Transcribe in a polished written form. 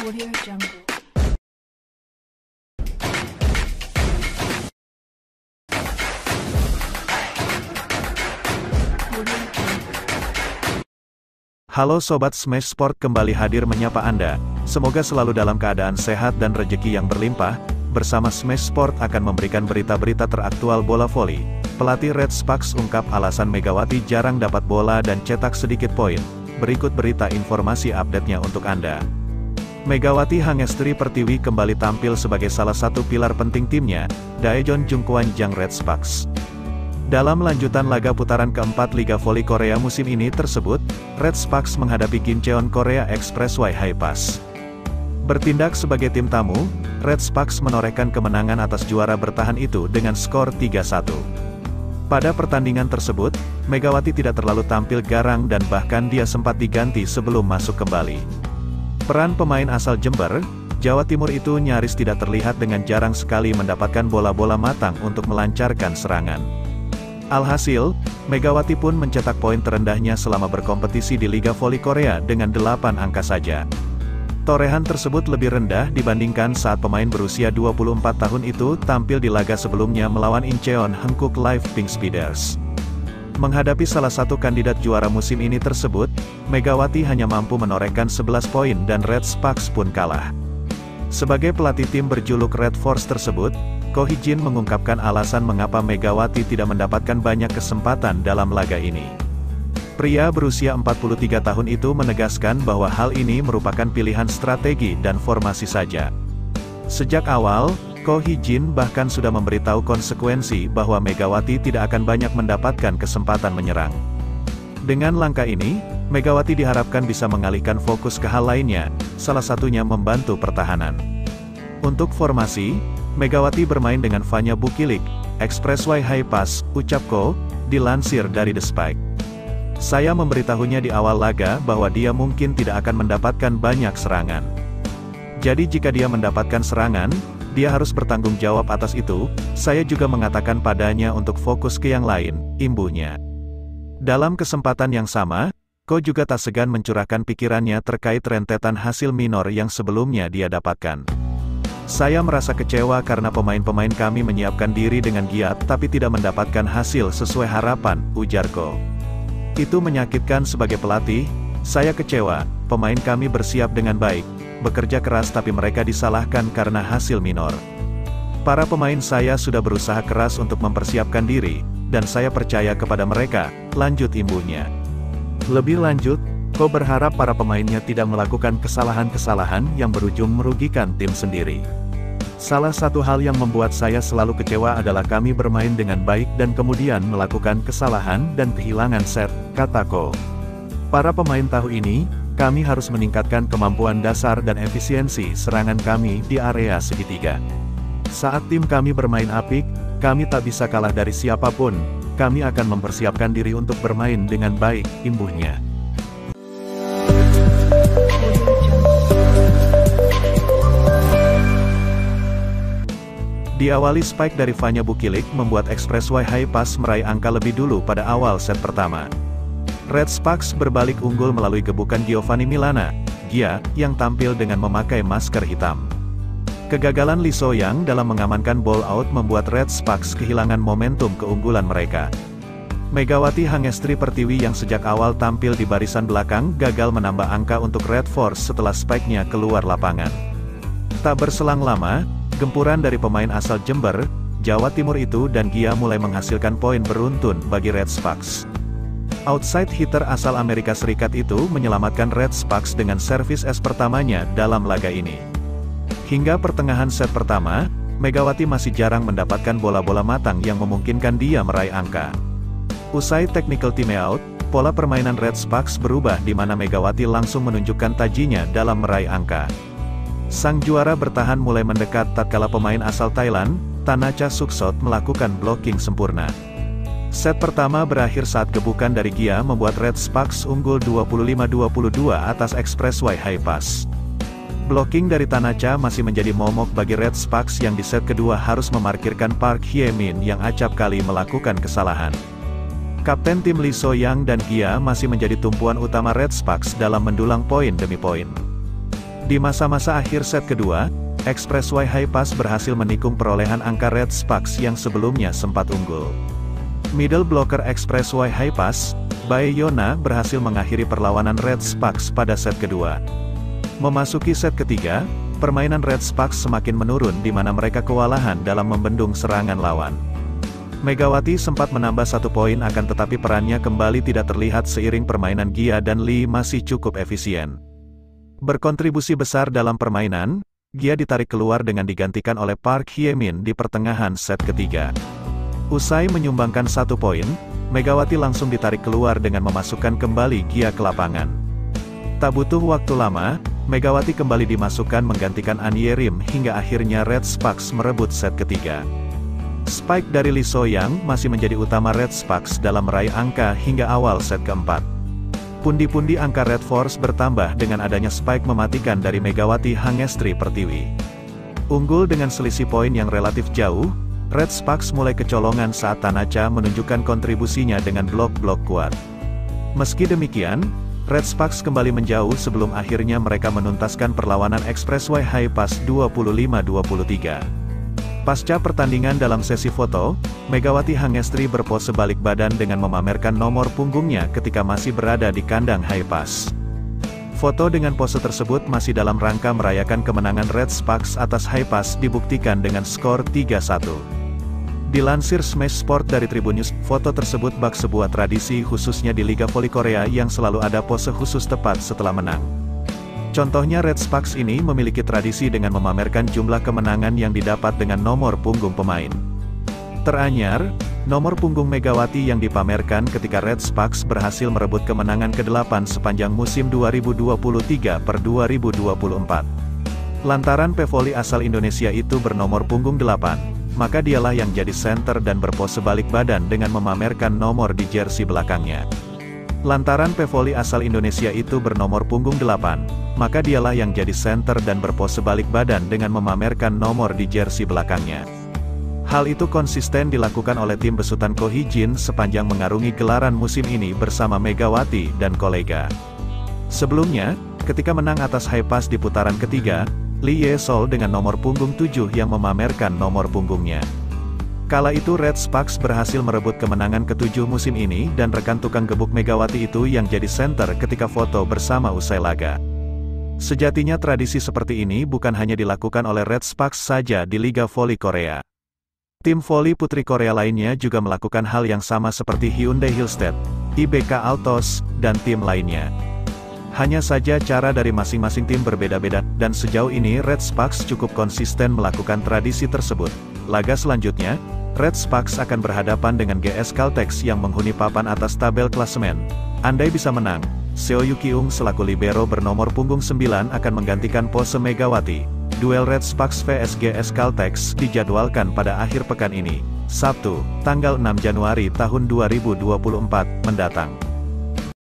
Audio Jungle. Halo Sobat Smash Sport, kembali hadir menyapa Anda. Semoga selalu dalam keadaan sehat dan rezeki yang berlimpah. Bersama Smash Sport akan memberikan berita-berita teraktual bola voli. Pelatih Red Sparks ungkap alasan Megawati jarang dapat bola dan cetak sedikit poin. Berikut berita informasi update-nya untuk Anda. Megawati Hangestri Pertiwi kembali tampil sebagai salah satu pilar penting timnya, Daejeon Jungkwon Jang Red Sparks. Dalam lanjutan laga putaran keempat Liga Voli Korea musim ini tersebut, Red Sparks menghadapi Gimcheon Korea Expressway High-Pass. Bertindak sebagai tim tamu, Red Sparks menorehkan kemenangan atas juara bertahan itu dengan skor 3-1. Pada pertandingan tersebut, Megawati tidak terlalu tampil garang dan bahkan dia sempat diganti sebelum masuk kembali. Peran pemain asal Jember, Jawa Timur itu nyaris tidak terlihat dengan jarang sekali mendapatkan bola-bola matang untuk melancarkan serangan. Alhasil, Megawati pun mencetak poin terendahnya selama berkompetisi di Liga Voli Korea dengan 8 angka saja. Torehan tersebut lebih rendah dibandingkan saat pemain berusia 24 tahun itu tampil di laga sebelumnya melawan Incheon Hankook Live Pink Speeders. Menghadapi salah satu kandidat juara musim ini tersebut, Megawati hanya mampu menorehkan 11 poin dan Red Sparks pun kalah. Sebagai pelatih tim berjuluk Red Force tersebut, Ko Hee-jin mengungkapkan alasan mengapa Megawati tidak mendapatkan banyak kesempatan dalam laga ini. Pria berusia 43 tahun itu menegaskan bahwa hal ini merupakan pilihan strategi dan formasi saja. Sejak awal, Ko Hee-jin bahkan sudah memberitahu konsekuensi bahwa Megawati tidak akan banyak mendapatkan kesempatan menyerang. Dengan langkah ini, Megawati diharapkan bisa mengalihkan fokus ke hal lainnya, salah satunya membantu pertahanan. Untuk formasi, Megawati bermain dengan Vanya Bukilik, Expressway High-Pass, ucap Ko, dilansir dari The Spike. Saya memberitahunya di awal laga bahwa dia mungkin tidak akan mendapatkan banyak serangan. Jadi jika dia mendapatkan serangan, dia harus bertanggung jawab atas itu. Saya juga mengatakan padanya untuk fokus ke yang lain, imbuhnya. Dalam kesempatan yang sama, Ko juga tak segan mencurahkan pikirannya terkait rentetan hasil minor yang sebelumnya dia dapatkan. Saya merasa kecewa karena pemain-pemain kami menyiapkan diri dengan giat tapi tidak mendapatkan hasil sesuai harapan, ujar Ko. Itu menyakitkan sebagai pelatih, saya kecewa, pemain kami bersiap dengan baik, bekerja keras tapi mereka disalahkan karena hasil minor. Para pemain saya sudah berusaha keras untuk mempersiapkan diri, dan saya percaya kepada mereka, lanjut imbuhnya. Lebih lanjut, Ko berharap para pemainnya tidak melakukan kesalahan-kesalahan yang berujung merugikan tim sendiri. Salah satu hal yang membuat saya selalu kecewa adalah kami bermain dengan baik dan kemudian melakukan kesalahan dan kehilangan set, kata Ko. Para pemain tahu ini, kami harus meningkatkan kemampuan dasar dan efisiensi serangan kami di area segitiga. Saat tim kami bermain apik, kami tak bisa kalah dari siapapun, kami akan mempersiapkan diri untuk bermain dengan baik, imbuhnya. Diawali spike dari Vanya Bukilik membuat Expressway High-Pass meraih angka lebih dulu pada awal set pertama. Red Sparks berbalik unggul melalui gebukan Giovanni Milana, Gia, yang tampil dengan memakai masker hitam. Kegagalan Lee So-young dalam mengamankan ball out membuat Red Sparks kehilangan momentum keunggulan mereka. Megawati Hangestri Pertiwi yang sejak awal tampil di barisan belakang gagal menambah angka untuk Red Force setelah spike-nya keluar lapangan. Tak berselang lama, gempuran dari pemain asal Jember, Jawa Timur itu dan Gia mulai menghasilkan poin beruntun bagi Red Sparks. Outside hitter asal Amerika Serikat itu menyelamatkan Red Sparks dengan servis es pertamanya dalam laga ini. Hingga pertengahan set pertama, Megawati masih jarang mendapatkan bola-bola matang yang memungkinkan dia meraih angka. Usai technical timeout, pola permainan Red Sparks berubah di mana Megawati langsung menunjukkan tajinya dalam meraih angka. Sang juara bertahan mulai mendekat tatkala pemain asal Thailand, Tanacha Suksot melakukan blocking sempurna. Set pertama berakhir saat gebukan dari Gia membuat Red Sparks unggul 25-22 atas Expressway High-Pass. Blocking dari Tanacha masih menjadi momok bagi Red Sparks yang di set kedua harus memarkirkan Park Hye-min yang acap kali melakukan kesalahan. Kapten tim Lee So-young dan Gia masih menjadi tumpuan utama Red Sparks dalam mendulang poin demi poin. Di masa-masa akhir set kedua, Expressway High Pass berhasil menikung perolehan angka Red Sparks yang sebelumnya sempat unggul. Middle blocker Expressway High Pass, Bae Yona berhasil mengakhiri perlawanan Red Sparks pada set kedua. Memasuki set ketiga, permainan Red Sparks semakin menurun di mana mereka kewalahan dalam membendung serangan lawan. Megawati sempat menambah 1 poin akan tetapi perannya kembali tidak terlihat seiring permainan Gia dan Lee masih cukup efisien. Berkontribusi besar dalam permainan, Gia ditarik keluar dengan digantikan oleh Park Hye-min di pertengahan set ketiga. Usai menyumbangkan 1 poin, Megawati langsung ditarik keluar dengan memasukkan kembali Gia ke lapangan. Tak butuh waktu lama, Megawati kembali dimasukkan menggantikan An Yerim hingga akhirnya Red Sparks merebut set ketiga. Spike dari Lee So-young masih menjadi utama Red Sparks dalam meraih angka hingga awal set keempat. Pundi-pundi angka Red Force bertambah dengan adanya spike mematikan dari Megawati Hangestri Pertiwi. Unggul dengan selisih poin yang relatif jauh, Red Sparks mulai kecolongan saat Tanacha menunjukkan kontribusinya dengan blok-blok kuat. Meski demikian, Red Sparks kembali menjauh sebelum akhirnya mereka menuntaskan perlawanan Expressway High Pass 25-23. Pasca pertandingan dalam sesi foto, Megawati Hangestri berpose balik badan dengan memamerkan nomor punggungnya ketika masih berada di kandang High Pass. Foto dengan pose tersebut masih dalam rangka merayakan kemenangan Red Sparks atas High Pass dibuktikan dengan skor 3-1. Dilansir Smash Sport dari Tribun News, foto tersebut bak sebuah tradisi khususnya di Liga Voli Korea yang selalu ada pose khusus tepat setelah menang. Contohnya Red Sparks ini memiliki tradisi dengan memamerkan jumlah kemenangan yang didapat dengan nomor punggung pemain. Teranyar, nomor punggung Megawati yang dipamerkan ketika Red Sparks berhasil merebut kemenangan ke-8 sepanjang musim 2023-2024. Lantaran pevoli asal Indonesia itu bernomor punggung 8, maka dialah yang jadi senter dan berpose balik badan dengan memamerkan nomor di jersey belakangnya. Lantaran pevoli asal Indonesia itu bernomor punggung 8, maka dialah yang jadi senter dan berpose balik badan dengan memamerkan nomor di jersey belakangnya. Hal itu konsisten dilakukan oleh tim besutan Ko Hee-jin sepanjang mengarungi gelaran musim ini bersama Megawati dan kolega. Sebelumnya, ketika menang atas High Pass di putaran ketiga, Lee Ye-sol dengan nomor punggung 7 yang memamerkan nomor punggungnya. Kala itu Red Sparks berhasil merebut kemenangan ke-7 musim ini dan rekan tukang gebuk Megawati itu yang jadi senter ketika foto bersama usai laga. Sejatinya tradisi seperti ini bukan hanya dilakukan oleh Red Sparks saja di Liga Voli Korea. Tim voli putri Korea lainnya juga melakukan hal yang sama seperti Hyundai Hillstead, IBK Altos, dan tim lainnya. Hanya saja cara dari masing-masing tim berbeda-beda, dan sejauh ini Red Sparks cukup konsisten melakukan tradisi tersebut. Laga selanjutnya, Red Sparks akan berhadapan dengan GS Caltex yang menghuni papan atas tabel klasemen. Andai bisa menang, Seo Yuki-ung selaku libero bernomor punggung 9 akan menggantikan pose Megawati. Duel Red Sparks vs GS Caltex dijadwalkan pada akhir pekan ini, Sabtu, tanggal 6 Januari tahun 2024 mendatang.